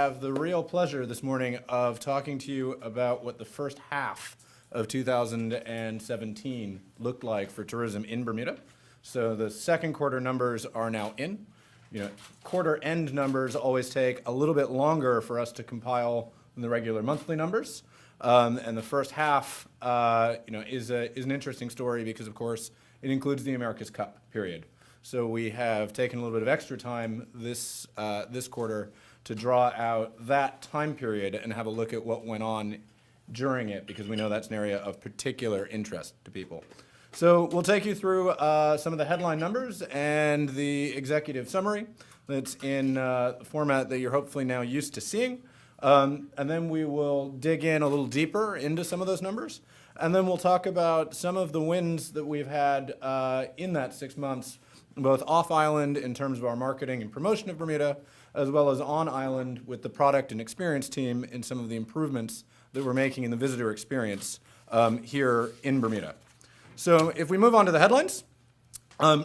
have the real pleasure this morning of talking to you about what the first half of 2017 looked like for tourism in Bermuda. So the second quarter numbers are now in. Quarter end numbers always take a little bit longer for us to compile than the regular monthly numbers. And the first half is an interesting story because, of course, it includes the America's Cup period. So we have taken a little bit of extra time this quarter to draw out that time period and have a look at what went on during it, because we know that's an area of particular interest to people. So we'll take you through some of the headline numbers and the executive summary that's in the format that you're hopefully now used to seeing. And then we will dig in a little deeper into some of those numbers. And then we'll talk about some of the wins that we've had in that 6 months, both off-island in terms of our marketing and promotion of Bermuda, as well as on-island with the product and experience team in some of the improvements that we're making in the visitor experience here in Bermuda. So if we move on to the headlines,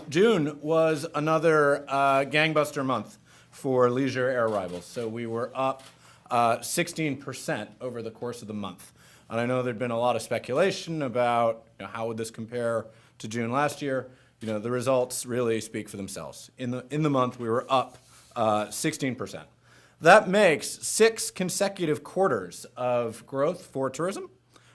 June was another gangbuster month for leisure air arrivals. So we were up 16% over the course of the month. And I know there'd been a lot of speculation about how would this compare to June last year. The results really speak for themselves. In the month, we were up 16%. That makes 6 consecutive quarters of growth for tourism,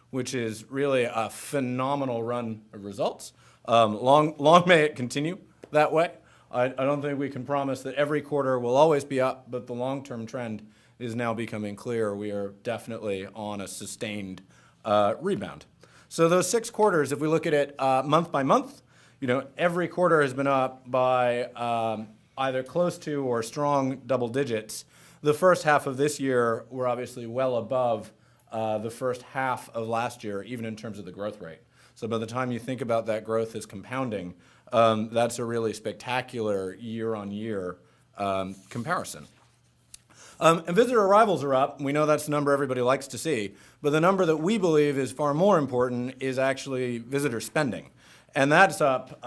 which is really a phenomenal run of results. Long may it continue that way. I don't think we can promise that every quarter will always be up, but the long-term trend is now becoming clear. We are definitely on a sustained rebound. So those 6 quarters, if we look at it month by month, every quarter has been up by either close to or strong double digits. The first half of this year, we're obviously well above the first half of last year, even in terms of the growth rate. So by the time you think about that growth as compounding, that's a really spectacular year-on-year comparison. And visitor arrivals are up. We know that's the number everybody likes to see. But the number that we believe is far more important is actually visitor spending. And that's up.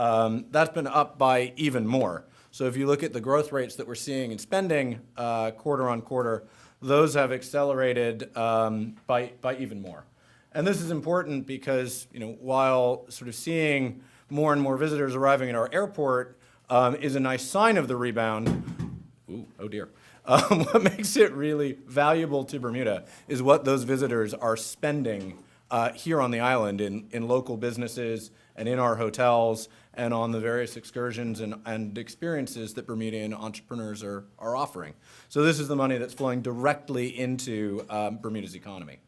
That's been up by even more. So if you look at the growth rates that we're seeing in spending quarter on quarter, those have accelerated by even more. And this is important because while sort of seeing more and more visitors arriving at our airport is a nice sign of the rebound. Ooh, oh dear. What makes it really valuable to Bermuda is what those visitors are spending here on the island in local businesses and in our hotels and on the various excursions and experiences that Bermudian entrepreneurs are offering. So this is the money that's flowing directly into Bermuda's economy.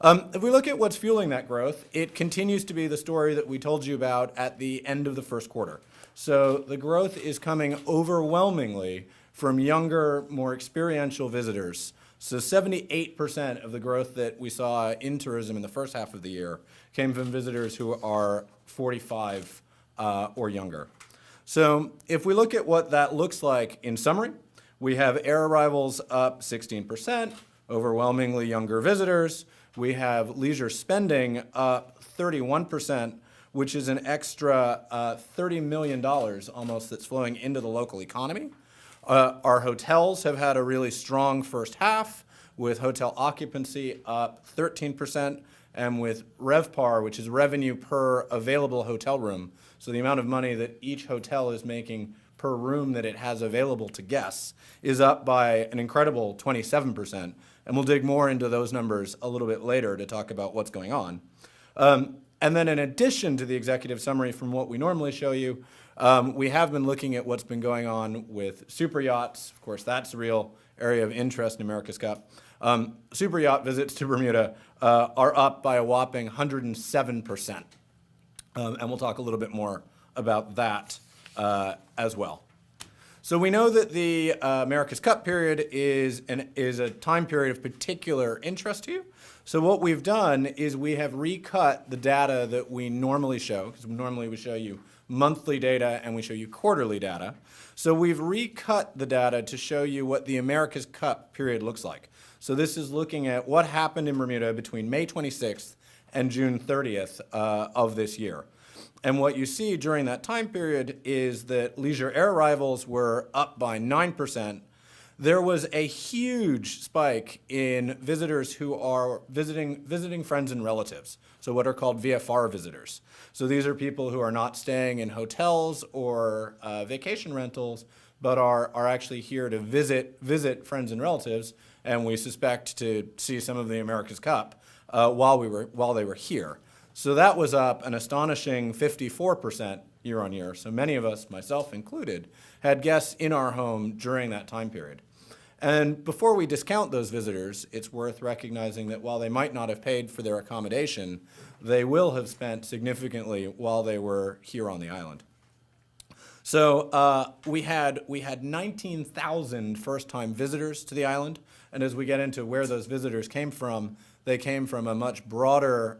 If we look at what's fueling that growth, it continues to be the story that we told you about at the end of the first quarter. So the growth is coming overwhelmingly from younger, more experiential visitors. So 78% of the growth that we saw in tourism in the first half of the year came from visitors who are 45 or younger. So if we look at what that looks like in summary, we have air arrivals up 16%, overwhelmingly younger visitors. We have leisure spending up 31%, which is an extra $30 million almost that's flowing into the local economy. Our hotels have had a really strong first half, with hotel occupancy up 13%, and with RevPAR, which is revenue per available hotel room, so the amount of money that each hotel is making per room that it has available to guests, is up by an incredible 27%. And we'll dig more into those numbers a little bit later to talk about what's going on. And then in addition to the executive summary from what we normally show you, we have been looking at what's been going on with super yachts. Of course, that's a real area of interest in America's Cup. Super yacht visits to Bermuda are up by a whopping 107%. And we'll talk a little bit more about that as well. So we know that the America's Cup period is a time period of particular interest to you. So what we've done is we have recut the data that we normally show, because normally we show you monthly data and we show you quarterly data. So we've recut the data to show you what the America's Cup period looks like. So this is looking at what happened in Bermuda between May 26th and June 30th of this year. And what you see during that time period is that leisure air arrivals were up by 9%. there was a huge spike in visitors who are visiting friends and relatives, so what are called VFR visitors. So these are people who are not staying in hotels or vacation rentals, but are actually here to visit friends and relatives, and we suspect to see some of the America's Cup while they were here. So that was up an astonishing 54% year on year. So many of us, myself included, had guests in our home during that time period. And before we discount those visitors, it's worth recognizing that while they might not have paid for their accommodation, they will have spent significantly while they were here on the island. So we had 19,000 first-time visitors to the island, and as we get into where those visitors came from, they came from a much broader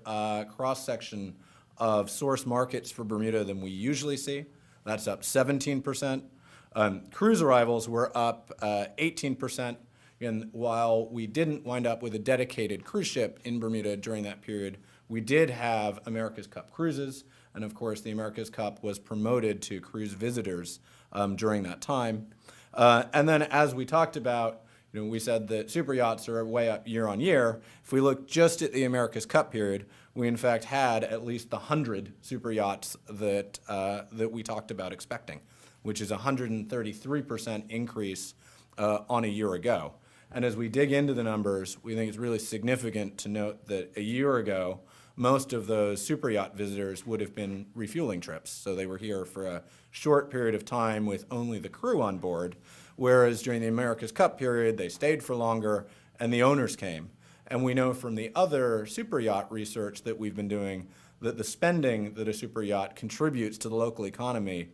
cross-section of source markets for Bermuda than we usually see. That's up 17%. Cruise arrivals were up 18%, and while we didn't wind up with a dedicated cruise ship in Bermuda during that period, we did have America's Cup cruises, and of course the America's Cup was promoted to cruise visitors during that time. And then as we talked about, we said that super yachts are way up year on year. If we look just at the America's Cup period, we in fact had at least 100 super yachts that we talked about expecting, which is a 133% increase on a year ago. And as we dig into the numbers, we think it's really significant to note that a year ago, most of those super yacht visitors would have been refueling trips. So they were here for a short period of time with only the crew on board, whereas during the America's Cup period, they stayed for longer and the owners came. And we know from the other super yacht research that we've been doing that the spending that a super yacht contributes to the local economy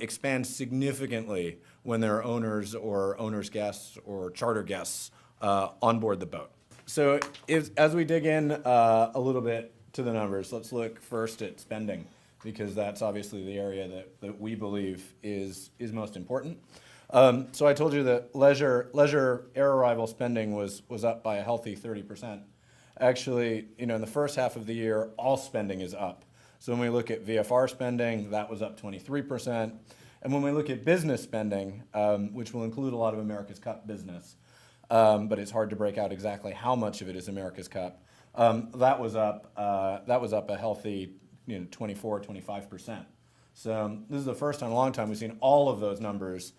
expands significantly when there are owners or owners' guests or charter guests on board the boat. So as we dig in a little bit to the numbers, let's look first at spending, because that's obviously the area that we believe is most important. So I told you that leisure air arrival spending was up by a healthy 30%. Actually, in the first half of the year, all spending is up. So when we look at VFR spending, that was up 23%. And when we look at business spending, which will include a lot of America's Cup business, but it's hard to break out exactly how much of it is America's Cup, that was up a healthy 24, 25%. So this is the first time in a long time we've seen all of those numbers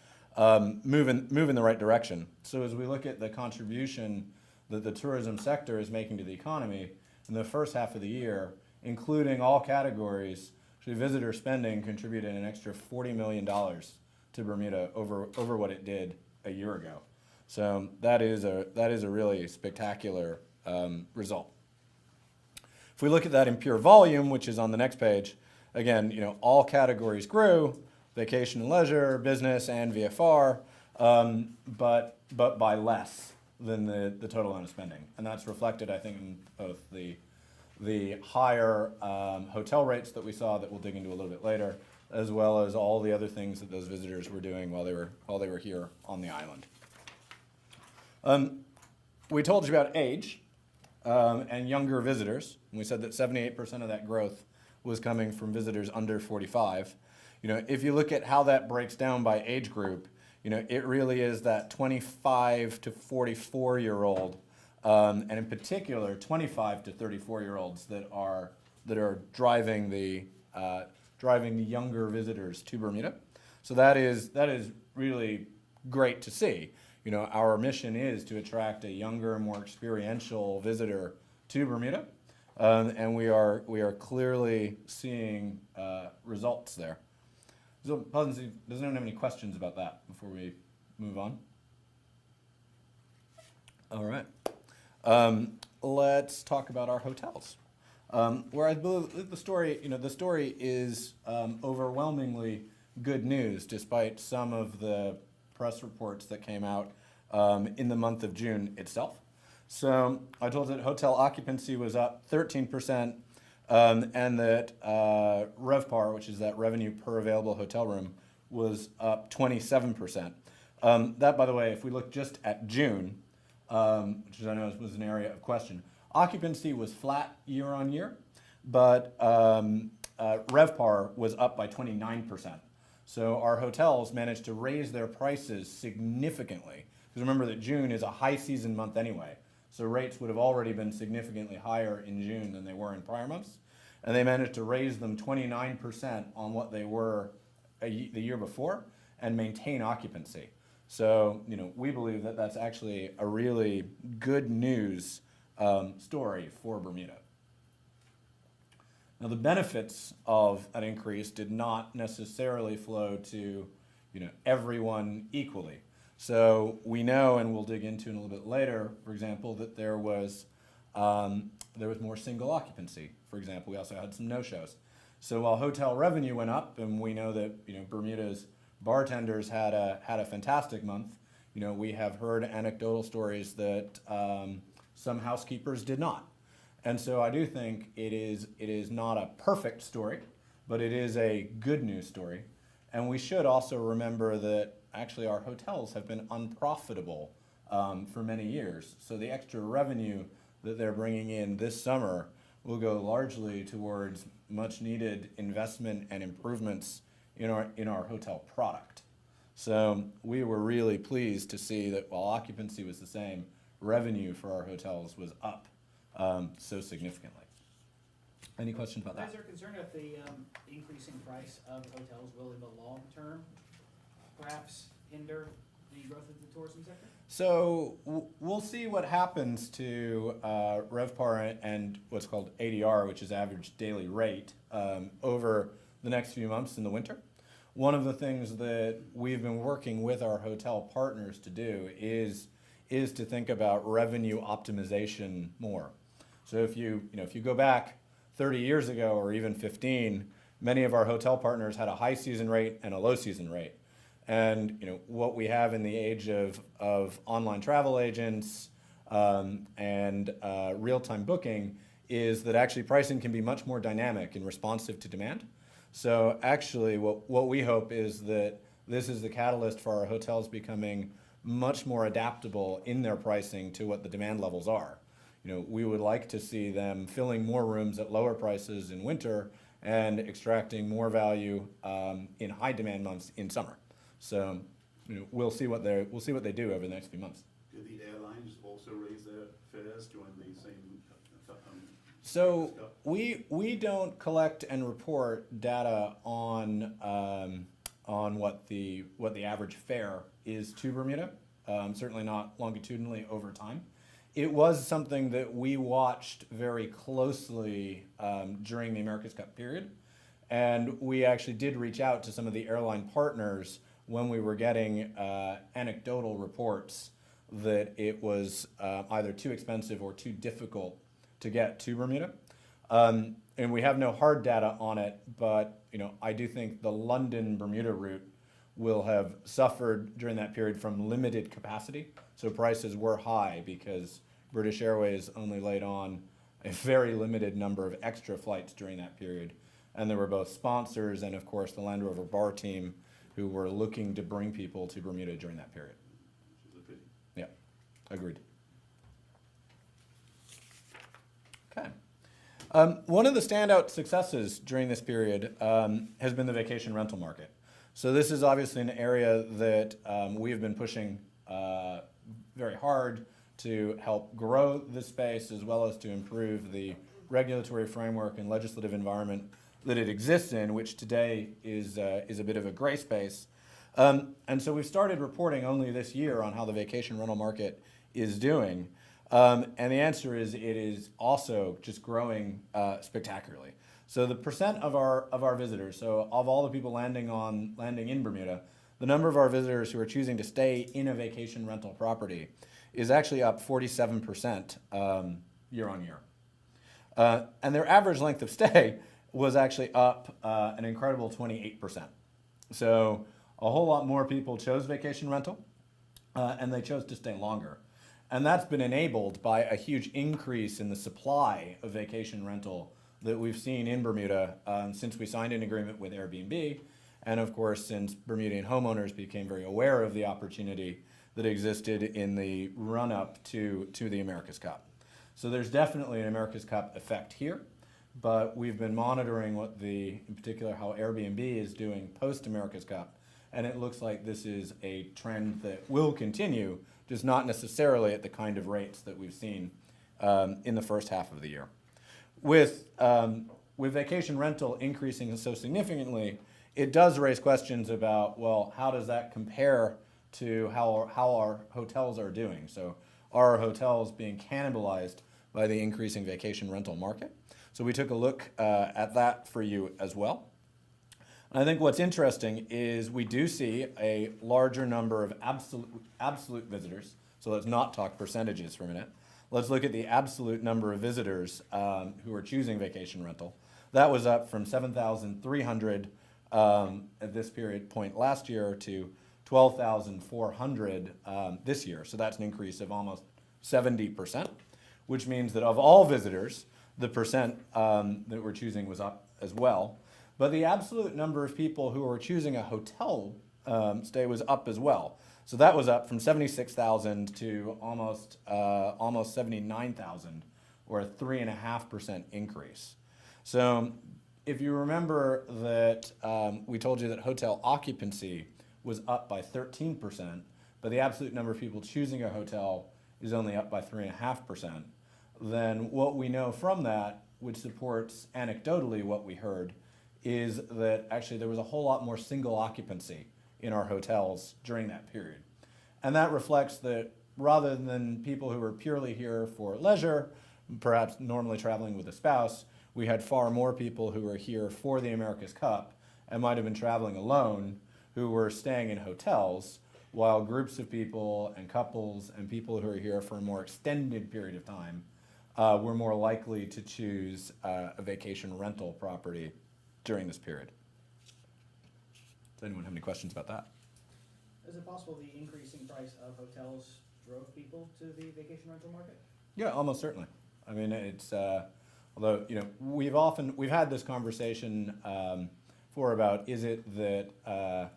move in the right direction. So as we look at the contribution that the tourism sector is making to the economy in the first half of the year, including all categories, actually visitor spending contributed an extra $40 million to Bermuda over what it did a year ago. So that is a really spectacular result. If we look at that in pure volume, which is on the next page, again, all categories grew: vacation and leisure, business, and VFR, but by less than the total amount of spending, and that's reflected, I think, in both the higher hotel rates that we saw that we'll dig into a little bit later, as well as all the other things that those visitors were doing while they were here on the island. We told you about age and younger visitors, and we said that 78% of that growth was coming from visitors under 45. If you look at how that breaks down by age group, it really is that 25 to 44-year-old, and in particular 25 to 34-year-olds that are driving the younger visitors to Bermuda. So that is really great to see. Our mission is to attract a younger, more experiential visitor to Bermuda, and we are clearly seeing results there. So, does anyone have any questions about that before we move on? All right. Let's talk about our hotels. Where I believe the story is overwhelmingly good news, despite some of the press reports that came out in the month of June itself. So I told you that hotel occupancy was up 13%, and that RevPAR, which is that revenue per available hotel room, was up 27%. That, by the way, if we look just at June, which I know was an area of question, occupancy was flat year on year, but RevPAR was up by 29%. So our hotels managed to raise their prices significantly Because remember that June is a high season month anyway. So rates would have already been significantly higher in June than they were in prior months. And they managed to raise them 29% on what they were the year before and maintain occupancy. So, we believe that that's actually a really good news story for Bermuda. Now, the benefits of an increase did not necessarily flow to, everyone equally. So we know, and we'll dig into in a little bit later, for example, that there was more single occupancy. For example, we also had some no-shows. So while hotel revenue went up, and we know that Bermuda's bartenders had a fantastic month, we have heard anecdotal stories that some housekeepers did not. And so I do think it is not a perfect story, but it is a good news story. And we should also remember that actually our hotels have been unprofitable for many years. So the extra revenue that they're bringing in this summer will go largely towards much needed investment and improvements in our hotel product. So we were really pleased to see that while occupancy was the same, revenue for our hotels was up so significantly. Any questions about that? Is there concern that the increasing price of hotels will in the long term perhaps hinder the growth of the tourism sector? So we'll see what happens to RevPAR and what's called ADR, which is average daily rate, over the next few months in the winter. One of the things that we've been working with our hotel partners to do is to think about revenue optimization more. So if you go back 30 years ago or even 15, many of our hotel partners had a high season rate and a low season rate. And what we have in the age of online travel agents and real-time booking is that actually pricing can be much more dynamic and responsive to demand. So actually what we hope is that this is the catalyst for our hotels becoming much more adaptable in their pricing to what the demand levels are. We would like to see them filling more rooms at lower prices in winter and extracting more value in high demand months in summer. So, we'll see what they do over the next few months. Do the airlines also raise their fares during the same? So we don't collect and report data on what the average fare is to Bermuda. Certainly not longitudinally over time. It was something that we watched very closely during the America's Cup period, and we actually did reach out to some of the airline partners when we were getting anecdotal reports that it was either too expensive or too difficult to get to Bermuda. And we have no hard data on it, but I do think the London-Bermuda route will have suffered during that period from limited capacity. So prices were high because British Airways only laid on a very limited number of extra flights during that period. And there were both sponsors and, of course, the Land Rover bar team who were looking to bring people to Bermuda during that period. Which is a pity. Yeah, agreed. Okay. One of the standout successes during this period has been the vacation rental market. So this is obviously an area that we have been pushing very hard to help grow this space as well as to improve the regulatory framework and legislative environment that it exists in, which today is a bit of a gray space. And so we've started reporting only this year on how the vacation rental market is doing. And the answer is it is also just growing spectacularly. So the percent of our visitors, so of all the people landing in Bermuda, the number of our visitors who are choosing to stay in a vacation rental property is actually up 47% year on year. And their average length of stay was actually up an incredible 28%. So a whole lot more people chose vacation rental, and they chose to stay longer. And that's been enabled by a huge increase in the supply of vacation rental that we've seen in Bermuda since we signed an agreement with Airbnb, and of course since Bermudian homeowners became very aware of the opportunity that existed in the run-up to the America's Cup. So there's definitely an America's Cup effect here, but we've been monitoring in particular how Airbnb is doing post America's Cup, and it looks like this is a trend that will continue just not necessarily at the kind of rates that we've seen in the first half of the year. With vacation rental increasing so significantly, it does raise questions about, well, how does that compare to how our hotels are doing? So are our hotels being cannibalized by the increasing vacation rental market? So we took a look at that for you as well. And I think what's interesting is we do see a larger number of absolute visitors. So let's not talk percentages for a minute. Let's look at the absolute number of visitors who are choosing vacation rental. That was up from 7,300 at this period point last year to 12,400 this year. So that's an increase of almost 70%, which means that of all visitors, the percent that we're choosing was up as well. But the absolute number of people who were choosing a hotel stay was up as well. So that was up from 76,000 to almost 79,000, or a 3.5% increase. So if you remember that we told you that hotel occupancy was up by 13%, but the absolute number of people choosing a hotel is only up by 3.5%, then what we know from that, which supports anecdotally what we heard, is that actually there was a whole lot more single occupancy in our hotels during that period. And that reflects that rather than people who were purely here for leisure, perhaps normally traveling with a spouse, we had far more people who were here for the America's Cup and might have been traveling alone who were staying in hotels, while groups of people and couples and people who are here for a more extended period of time were more likely to choose a vacation rental property during this period. Does anyone have any questions about that? Is it possible the increasing price of hotels drove people to the vacation rental market? Yeah, almost certainly. I mean, it's although we've had this conversation about is it that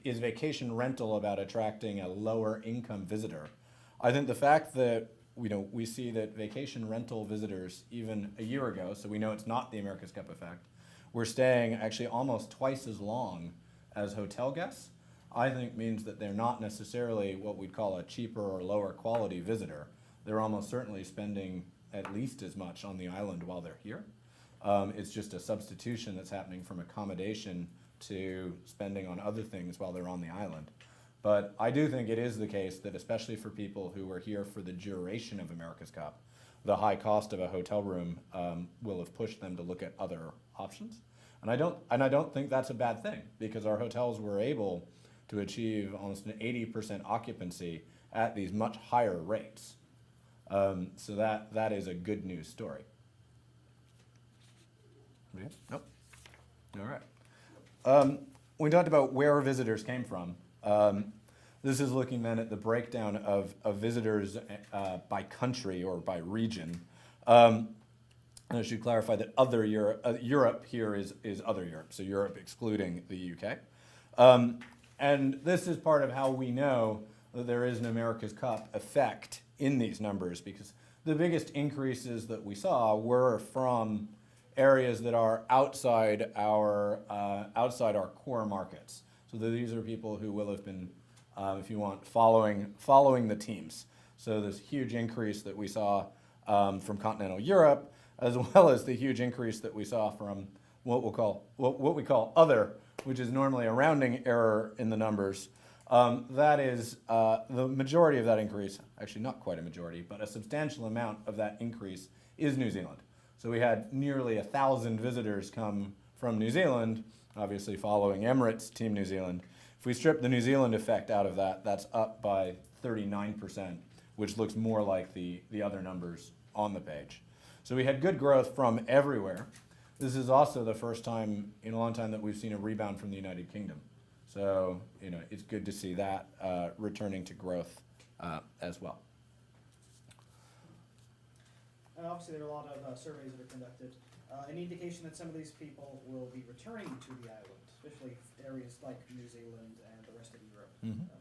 is vacation rental about attracting a lower income visitor? I think the fact that we see that vacation rental visitors even a year ago, so we know it's not the America's Cup effect, we're staying actually almost twice as long as hotel guests, I think means that they're not necessarily what we'd call a cheaper or lower quality visitor. They're almost certainly spending at least as much on the island while they're here. It's just a substitution that's happening from accommodation to spending on other things while they're on the island. But I do think it is the case that especially for people who are here for the duration of America's Cup, the high cost of a hotel room will have pushed them to look at other options. And I don't think that's a bad thing, because our hotels were able to achieve almost an 80% occupancy at these much higher rates. So that is a good news story. Yeah? Nope. All right. We talked about where visitors came from. This is looking then at the breakdown of visitors by country or by region. And I should clarify that other Europe here is other Europe, so Europe excluding the UK. And this is part of how we know that there is an America's Cup effect in these numbers, because the biggest increases that we saw were from areas that are outside our core markets. So these are people who will have been, if you want, following the teams. So this huge increase that we saw from continental Europe, as well as the huge increase that we saw from what we call other, which is normally a rounding error in the numbers. That is the majority of that increase, actually not quite a majority, but a substantial amount of that increase is New Zealand. So we had nearly 1,000 visitors come from New Zealand, obviously following Emirates, Team New Zealand. If we strip the New Zealand effect out of that, that's up by 39%, which looks more like the other numbers on the page. So we had good growth from everywhere. This is also the first time in a long time that we've seen a rebound from the United Kingdom. So, it's good to see that returning to growth as well. Obviously, there are a lot of surveys that are conducted. Any indication that some of these people will be returning to the island, especially areas like New Zealand and the rest of Europe,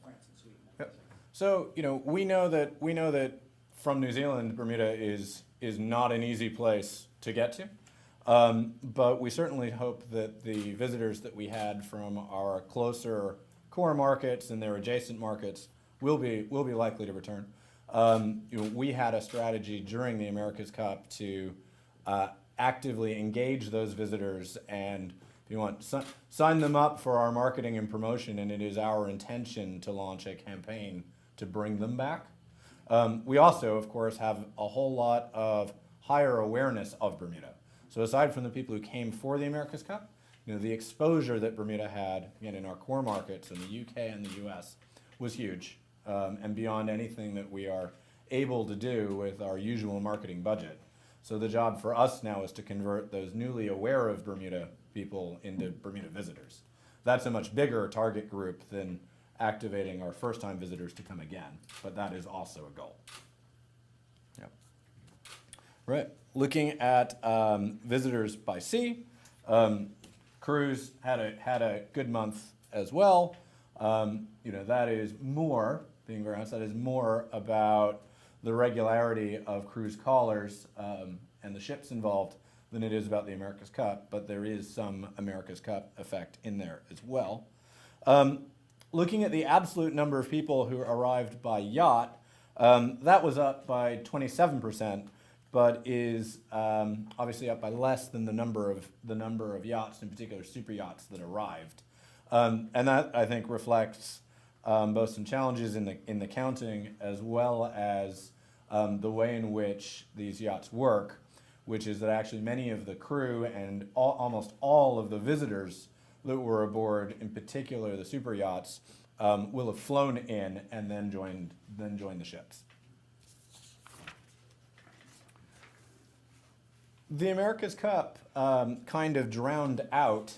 France and Sweden? Yep. So, we know that from New Zealand, Bermuda is not an easy place to get to. But we certainly hope that the visitors that we had from our closer core markets and their adjacent markets will be likely to return. We had a strategy during the America's Cup to actively engage those visitors and, if you want, sign them up for our marketing and promotion, and it is our intention to launch a campaign to bring them back. We also, of course, have a whole lot of higher awareness of Bermuda. So aside from the people who came for the America's Cup, the exposure that Bermuda had, again, in our core markets in the UK and the US was huge, and beyond anything that we are able to do with our usual marketing budget. So the job for us now is to convert those newly aware of Bermuda people into Bermuda visitors. That's a much bigger target group than activating our first-time visitors to come again, but that is also a goal. Yep. Right. Looking at visitors by sea, cruise had a good month as well. That is more, being very honest, that is more about the regularity of cruise callers and the ships involved than it is about the America's Cup, but there is some America's Cup effect in there as well. Looking at the absolute number of people who arrived by yacht, that was up by 27%, but is obviously up by less than the number of yachts, in particular super yachts, that arrived. And that, I think, reflects both some challenges in the counting as well as the way in which these yachts work, which is that actually many of the crew and almost all of the visitors that were aboard, in particular the super yachts, will have flown in and then joined the ships. The America's Cup kind of drowned out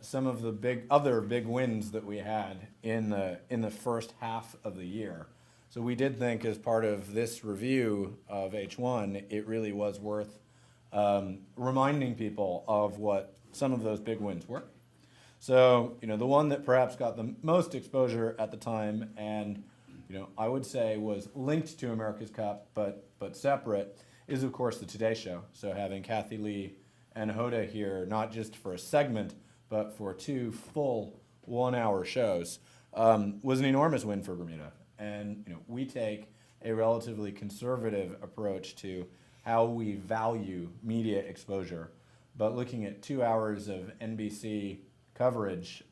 some of the other big wins that we had in the first half of the year. So we did think, as part of this review of H1, it really was worth reminding people of what some of those big wins were. So, the one that perhaps got the most exposure at the time, and I would say was linked to America's Cup, but separate, is of course the Today Show. So having Kathy Lee and Hoda here, not just for a segment, but for 2 full 1-hour shows, was an enormous win for Bermuda. And we take a relatively conservative approach to how we value media exposure. But looking at 2 hours of NBC coverage,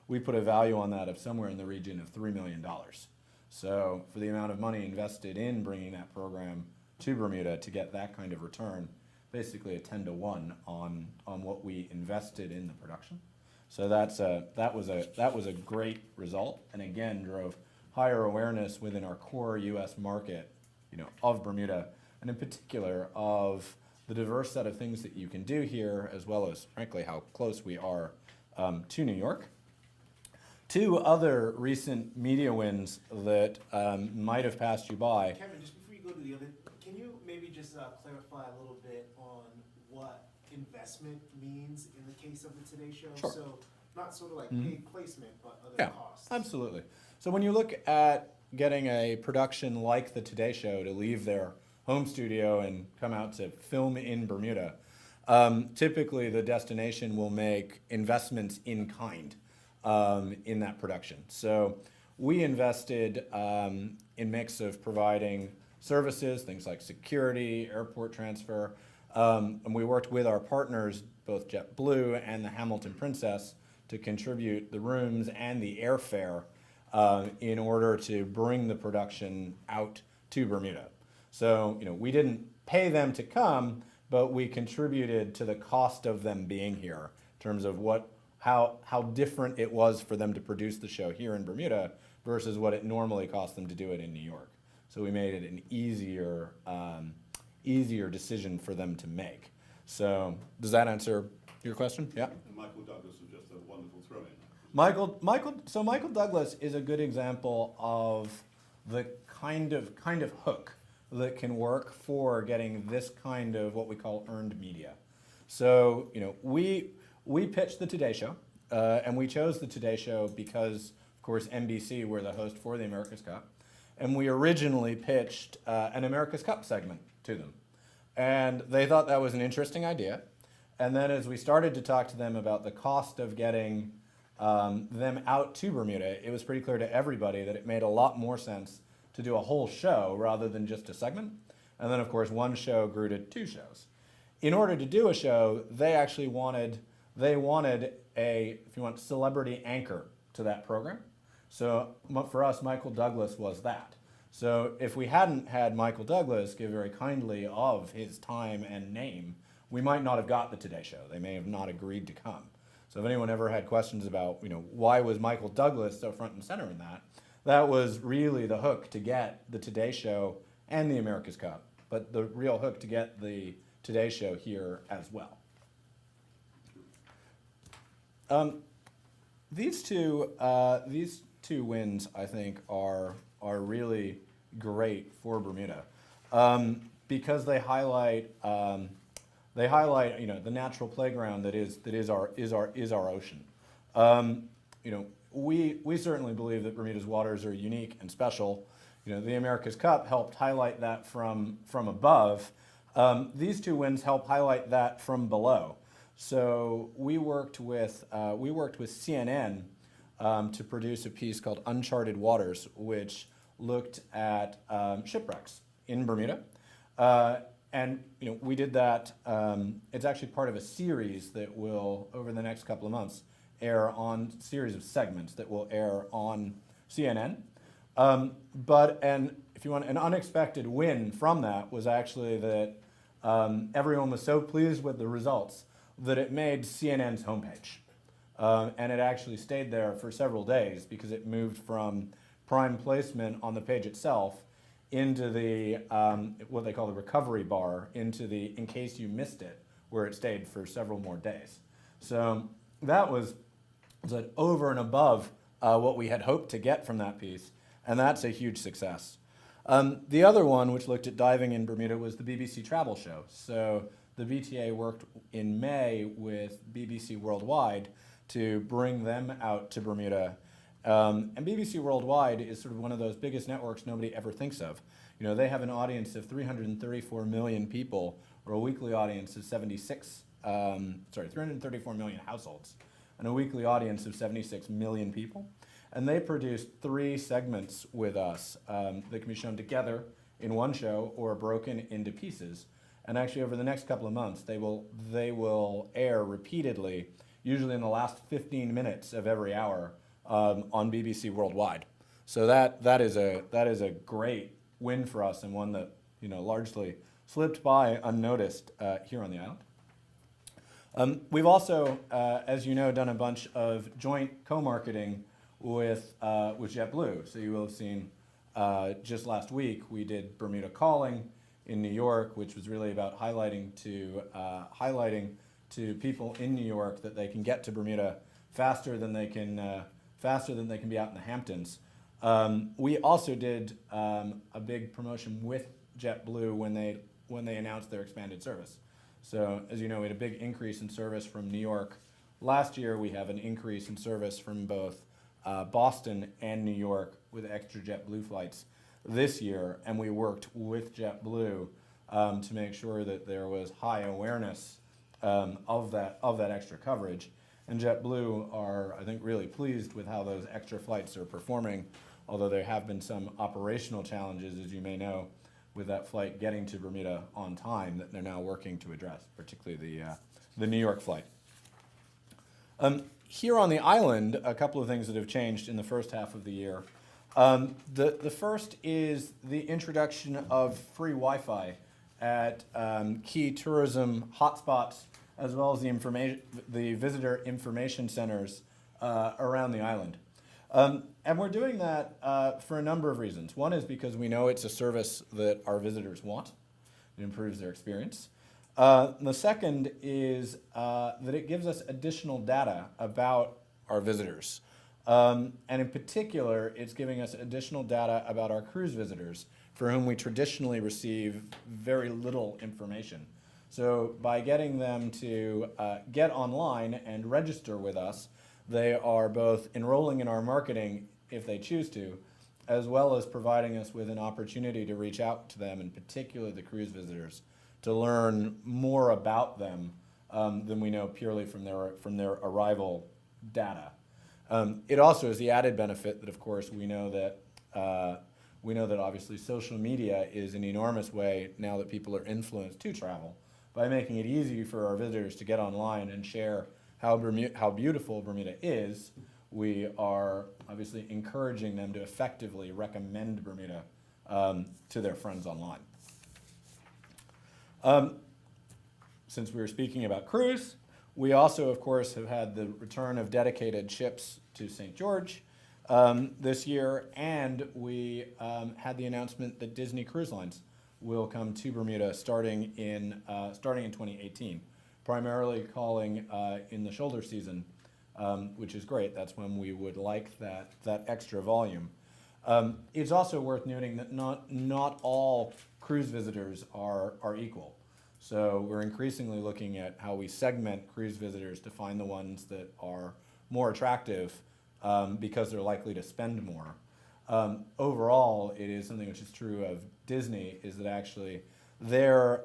we put a value on that of somewhere in the region of $3 million. So for the amount of money invested in bringing that program to Bermuda to get that kind of return, basically a 10-to-1 on what we invested in the production. So that was a great result, and again drove higher awareness within our core U.S. market, of Bermuda, and in particular of the diverse set of things that you can do here, as well as, frankly, how close we are to New York. 2 other recent media wins that might have passed you by. Kevin, just before you go to the other, can you maybe just clarify a little bit on what investment means in the case of the Today Show? Sure. So not sort of like paid placement, but other Yeah, costs. absolutely. So when you look at getting a production like the Today Show to leave their home studio and come out to film in Bermuda, typically the destination will make investments in kind in that production. So we invested in mix of providing services, things like security, airport transfer, and we worked with our partners, both JetBlue and the Hamilton Princess, to contribute the rooms and the airfare in order to bring the production out to Bermuda. So, we didn't pay them to come, but we contributed to the cost of them being here in terms of how different it was for them to produce the show here in Bermuda versus what it normally cost them to do it in New York. So we made it an easier decision for them to make. So does that answer your question? Yeah. And Michael Douglas was just a wonderful throw-in. Michael Douglas is a good example of the kind of hook that can work for getting this kind of what we call earned media. So, we pitched the Today Show, and we chose the Today Show because, of course, NBC were the host for the America's Cup, and we originally pitched an America's Cup segment to them. And they thought that was an interesting idea. And then as we started to talk to them about the cost of getting them out to Bermuda, it was pretty clear to everybody that it made a lot more sense to do a whole show rather than just a segment. And then, of course, one show grew to 2 shows. In order to do a show, they actually wanted a, if you want, celebrity anchor to that program. So for us, Michael Douglas was that. So if we hadn't had Michael Douglas give very kindly of his time and name, we might not have got the Today Show. They may have not agreed to come. So if anyone ever had questions about, why was Michael Douglas so front and center in that, that was really the hook to get the Today Show and the America's Cup, but the real hook to get the Today Show here as well. These two wins, I think, are really great for Bermuda because they highlight the natural playground that is our ocean. We certainly believe that Bermuda's waters are unique and special. The America's Cup helped highlight that from above. These 2 wins help highlight that from below. So we worked with CNN to produce a piece called Uncharted Waters, which looked at shipwrecks in Bermuda. And we did that. It's actually part of a series that will, over the next couple of months, air on series of segments that will air on CNN. And if you want, an unexpected win from that was actually that everyone was so pleased with the results that it made CNN's homepage. And it actually stayed there for several days because it moved from prime placement on the page itself into the, what they call the recovery bar, into the in case you missed it, where it stayed for several more days. So that was over and above what we had hoped to get from that piece, and that's a huge success. The other one, which looked at diving in Bermuda, was the BBC Travel Show. So the VTA worked in May with BBC Worldwide to bring them out to Bermuda. And BBC Worldwide is sort of one of those biggest networks nobody ever thinks of. They have an audience of 334 million people, or a weekly audience of 334 million households, and a weekly audience of 76 million people. And they produced 3 segments with us that can be shown together in one show or broken into pieces. And actually, over the next couple of months, they will air repeatedly, usually in the last 15 minutes of every hour, on BBC Worldwide. So that is a great win for us, and one that largely slipped by unnoticed here on the island. We've also, as you know, done a bunch of joint co-marketing with JetBlue. So you will have seen just last week we did Bermuda Calling in New York, which was really about highlighting to people in New York that they can get to Bermuda faster than they can be out in the Hamptons. We also did a big promotion with JetBlue when they announced their expanded service. So as you know, we had a big increase in service from New York. Last year, we have an increase in service from both Boston and New York with extra JetBlue flights this year, and we worked with JetBlue to make sure that there was high awareness of that extra coverage. And JetBlue are, I think, really pleased with how those extra flights are performing, although there have been some operational challenges, as you may know, with that flight getting to Bermuda on time that they're now working to address, particularly the New York flight. Here on the island, a couple of things that have changed in the first half of the year. The first is the introduction of free Wi-Fi at key tourism hotspots, as well as the visitor information centers around the island. And we're doing that for a number of reasons. One is because we know it's a service that our visitors want. It improves their experience. The second is that it gives us additional data about our visitors. And in particular, it's giving us additional data about our cruise visitors, for whom we traditionally receive very little information. So by getting them to get online and register with us, they are both enrolling in our marketing if they choose to, as well as providing us with an opportunity to reach out to them, in particular the cruise visitors, to learn more about them than we know purely from their arrival data. It also has the added benefit that, of course, we know that obviously social media is an enormous way now that people are influenced to travel by making it easy for our visitors to get online and share how beautiful Bermuda is. We are obviously encouraging them to effectively recommend Bermuda to their friends online. Since we were speaking about cruise, we also, of course, have had the return of dedicated ships to St. George this year, and we had the announcement that Disney Cruise Lines will come to Bermuda starting in 2018, primarily calling in the shoulder season, which is great. That's when we would like that extra volume. It's also worth noting that not all cruise visitors are equal. So we're increasingly looking at how we segment cruise visitors to find the ones that are more attractive because they're likely to spend more. Overall, it is something which is true of Disney, is that actually their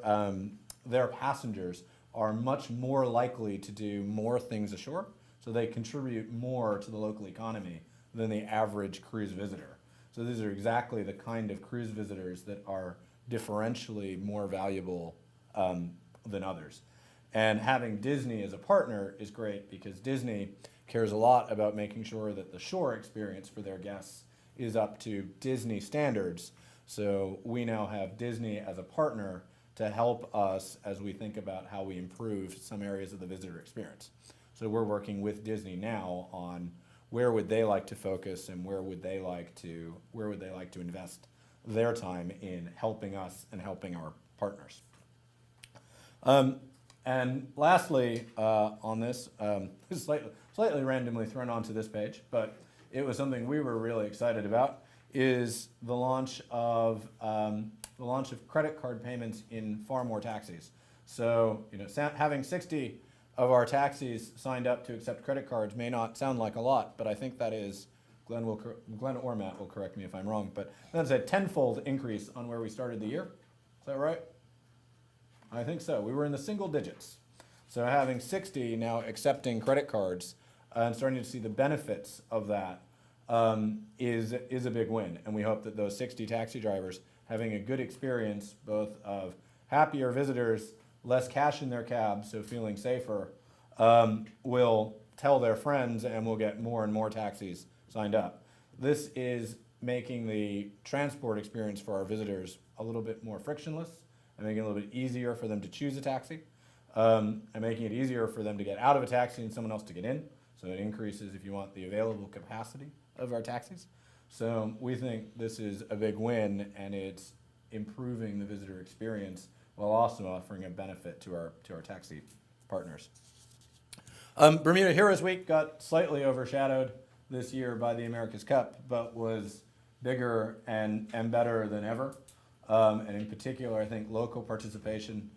passengers are much more likely to do more things ashore, so they contribute more to the local economy than the average cruise visitor. So these are exactly the kind of cruise visitors that are differentially more valuable than others. And having Disney as a partner is great because Disney cares a lot about making sure that the shore experience for their guests is up to Disney standards. So we now have Disney as a partner to help us as we think about how we improve some areas of the visitor experience. So we're working with Disney now on where would they like to focus and where would they like to invest their time in helping us and helping our partners. And lastly, on this, slightly randomly thrown onto this page, but it was something we were really excited about, is the launch of credit card payments in far more taxis. So, having 60 of our taxis signed up to accept credit cards may not sound like a lot, but I think that is, Glenn or Matt will correct me if I'm wrong, but that's a tenfold increase on where we started the year. Is that right? I think so. We were in the single digits. So having 60 now accepting credit cards and starting to see the benefits of that is a big win. And we hope that those 60 taxi drivers having a good experience, both of happier visitors, less cash in their cab, so feeling safer, will tell their friends and we'll get more and more taxis signed up. This is making the transport experience for our visitors a little bit more frictionless and making it a little bit easier for them to choose a taxi, and making it easier for them to get out of a taxi and someone else to get in. So it increases, if you want, the available capacity of our taxis. So we think this is a big win, and it's improving the visitor experience while also offering a benefit to our taxi partners. Bermuda Heroes Week got slightly overshadowed this year by the America's Cup, but was bigger and better than ever. And in particular, I think local participation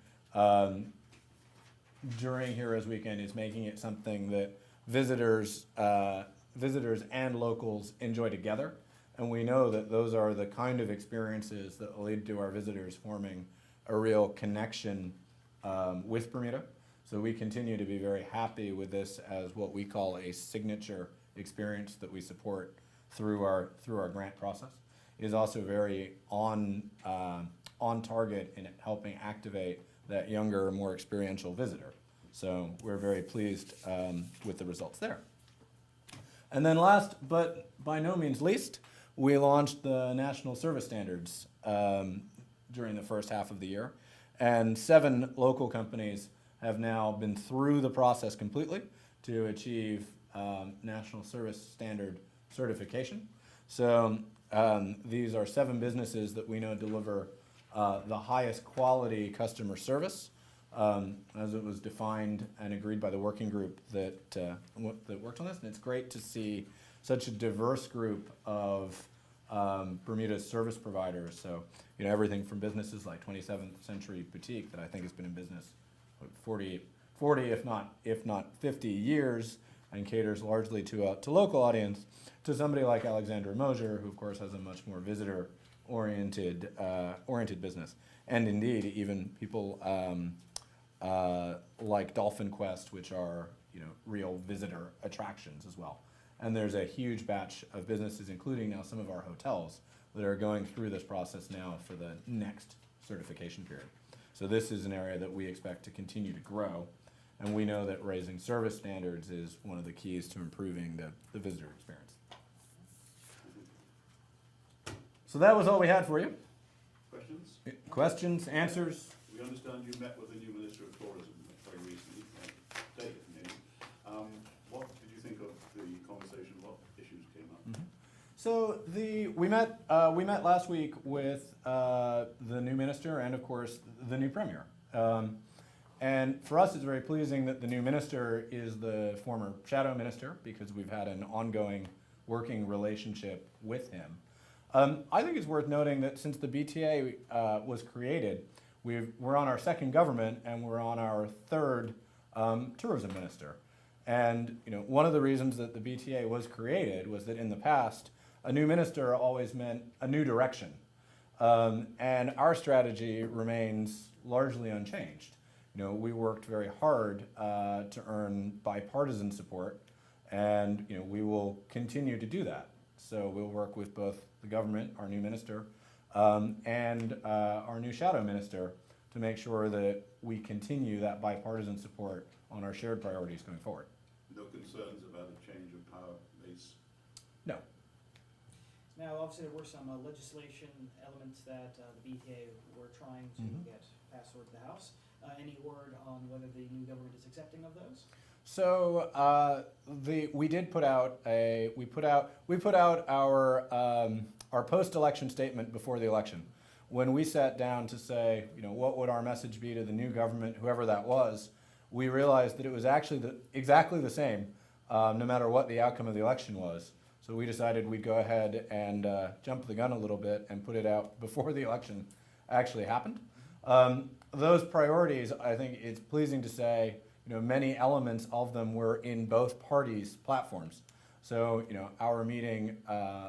during Heroes Weekend is making it something that visitors and locals enjoy together. And we know that those are the kind of experiences that will lead to our visitors forming a real connection with Bermuda. So we continue to be very happy with this as what we call a signature experience that we support through our grant process. It is also very on target in helping activate that younger, more experiential visitor. So we're very pleased with the results there. And then last, but by no means least, we launched the National Service Standards during the first half of the year. And 7 local companies have now been through the process completely to achieve National Service Standard certification. So these are 7 businesses that we know deliver the highest quality customer service as it was defined and agreed by the working group that worked on this. And it's great to see such a diverse group of Bermuda's service providers. So, everything from businesses like 27th Century Boutique that I think has been in business 40 if not 50 years and caters largely to local audience, to somebody like Alexandra Mosier, who of course has a much more visitor-oriented business. And indeed, even people like Dolphin Quest, which are real visitor attractions as well. And there's a huge batch of businesses, including now some of our hotels, that are going through this process now for the next certification period. So this is an area that we expect to continue to grow. And we know that raising service standards is one of the keys to improving the visitor experience. So that was all we had for you. Questions? Questions, answers? We understand you met with the new Minister of Tourism very recently, David maybe. What did you think of the conversation? What issues came up? So we met last week with the new minister and of course the new premier. And for us, it's very pleasing that the new minister is the former shadow minister because we've had an ongoing working relationship with him. I think it's worth noting that since the BTA was created, we're on our second government and we're on our third tourism minister. And one of the reasons that the BTA was created was that in the past, a new minister always meant a new direction. And our strategy remains largely unchanged. We worked very hard to earn bipartisan support, and we will continue to do that. So we'll work with both the government, our new minister, and our new shadow minister to make sure that we continue that bipartisan support on our shared priorities going forward. No concerns about a change of power base? No. Now, obviously, there were some legislation elements that the BTA were trying to get passed over to the House. Any word on whether the new government is accepting of those? So we did put out our post-election statement before the election. When we sat down to say, what would our message be to the new government, whoever that was, we realized that it was actually exactly the same, no matter what the outcome of the election was. So we decided we'd go ahead and jump the gun a little bit and put it out before the election actually happened. Those priorities, I think it's pleasing to say, many elements of them were in both parties' platforms. So, our meeting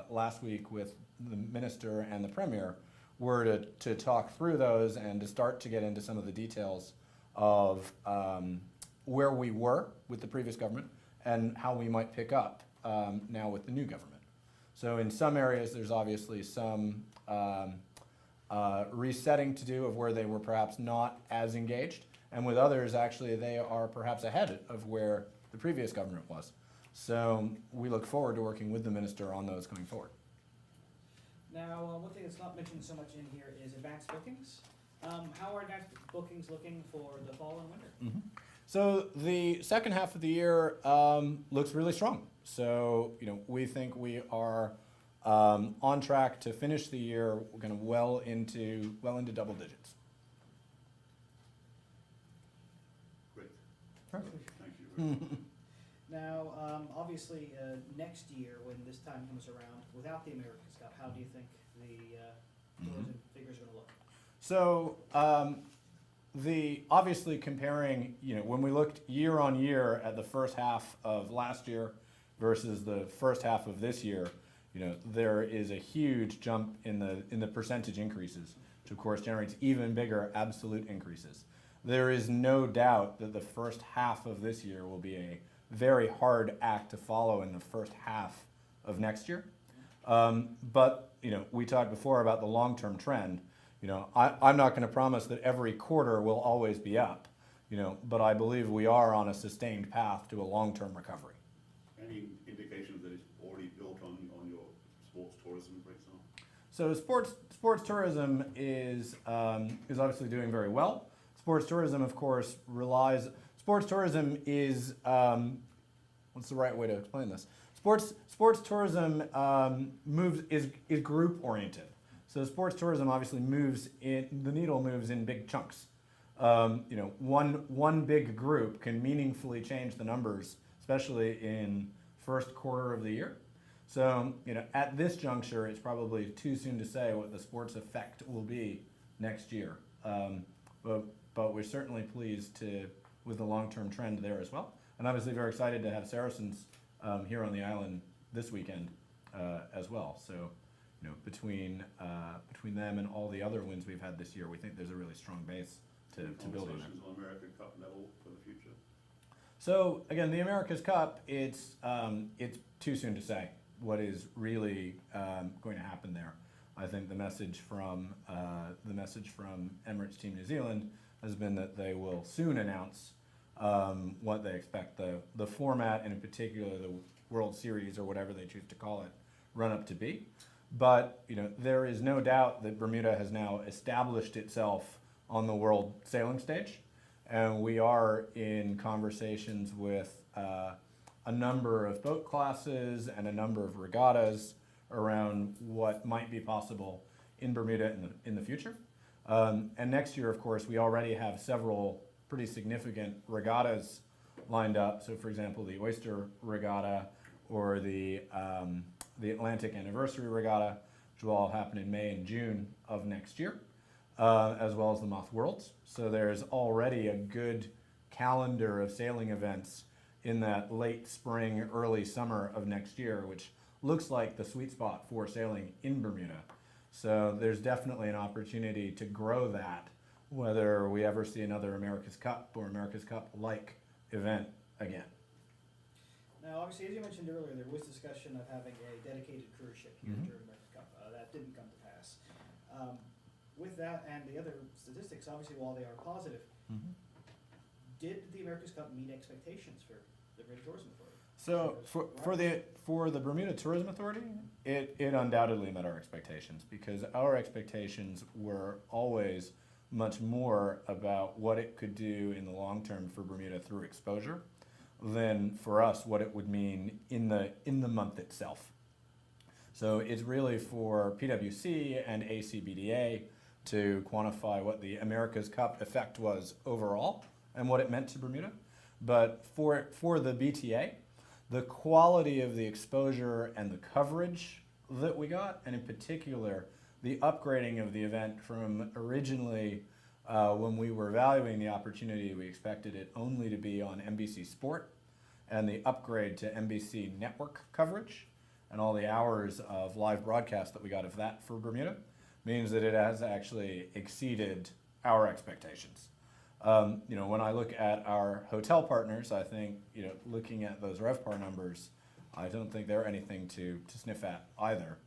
last week with the minister and the premier were to talk through those and to start to get into some of the details of where we were with the previous government and how we might pick up now with the new government. So in some areas, there's obviously some resetting to do of where they were perhaps not as engaged. And with others, actually, they are perhaps ahead of where the previous government was. So we look forward to working with the minister on those going forward. Now, one thing that's not mentioned so much in here is advanced bookings. How are advanced bookings looking for the fall and winter? So the second half of the year looks really strong. So we think we are on track to finish the year kind of well into double digits. Great. Perfect. Thank you very much. Now, obviously, next year when this time comes around, without the America's Cup, how do you think the tourism figures are going to look? So obviously comparing, when we looked year on year at the first half of last year versus the first half of this year, there is a huge jump in the percentage increases, which of course generates even bigger absolute increases. There is no doubt that the first half of this year will be a very hard act to follow in the first half of next year. But we talked before about the long-term trend. I'm not going to promise that every quarter will always be up, but I believe we are on a sustained path to a long-term recovery. Any indications that it's already built on your sports tourism, for example? So sports tourism is obviously doing very well. Sports tourism, of course, sports tourism is, what's the right way to explain this? Sports tourism is group oriented. So sports tourism obviously the needle moves in big chunks. One big group can meaningfully change the numbers, especially in first quarter of the year. So, at this juncture, it's probably too soon to say what the sports effect will be next year. But we're certainly pleased with the long-term trend there as well. And obviously very excited to have Saracens here on the island this weekend as well. So, between them and all the other wins we've had this year, we think there's a really strong base to build on. Conversations on American Cup level for the future? So again, the America's Cup, it's too soon to say what is really going to happen there. I think the message from Emirates Team New Zealand has been that they will soon announce what they expect the format, and in particular the World Series or whatever they choose to call it, run up to be. But there is no doubt that Bermuda has now established itself on the world sailing stage, and we are in conversations with a number of boat classes and a number of regattas around what might be possible in Bermuda in the future. And next year, of course, we already have several pretty significant regattas lined up. So, for example, the Oyster Regatta or the Atlantic Anniversary Regatta, which will all happen in May and June of next year, as well as the Moth Worlds. So there's already a good calendar of sailing events in that late spring, early summer of next year, which looks like the sweet spot for sailing in Bermuda. So there's definitely an opportunity to grow that, whether we ever see another America's Cup or America's Cup-like event again. Now, obviously, as you mentioned earlier, there was discussion of having a dedicated cruise ship here Mhm. during America's Cup. That didn't come to pass. With that and the other statistics, obviously, while they are positive, did the America's Cup meet expectations for the Bermuda Tourism Authority? So for the Bermuda Tourism Authority, it undoubtedly met our expectations, because our expectations were always much more about what it could do in the long term for Bermuda through exposure than for us what it would mean in the month itself. So it's really for PwC and ACBDA to quantify what the America's Cup effect was overall and what it meant to Bermuda. But for the BTA, the quality of the exposure and the coverage that we got, and in particular, the upgrading of the event from originally when we were evaluating the opportunity, we expected it only to be on NBC Sport, and the upgrade to NBC Network coverage and all the hours of live broadcast that we got of that for Bermuda means that it has actually exceeded our expectations. When I look at our hotel partners, I think, looking at those RevPAR numbers, I don't think they're anything to sniff at either.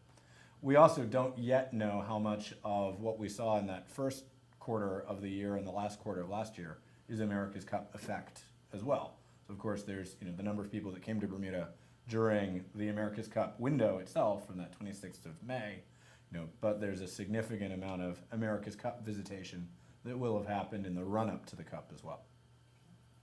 We also don't yet know how much of what we saw in that first quarter of the year and the last quarter of last year is America's Cup effect as well. So of course there's the number of people that came to Bermuda during the America's Cup window itself from that 26th of May, but there's a significant amount of America's Cup visitation that will have happened in the run-up to the Cup as well.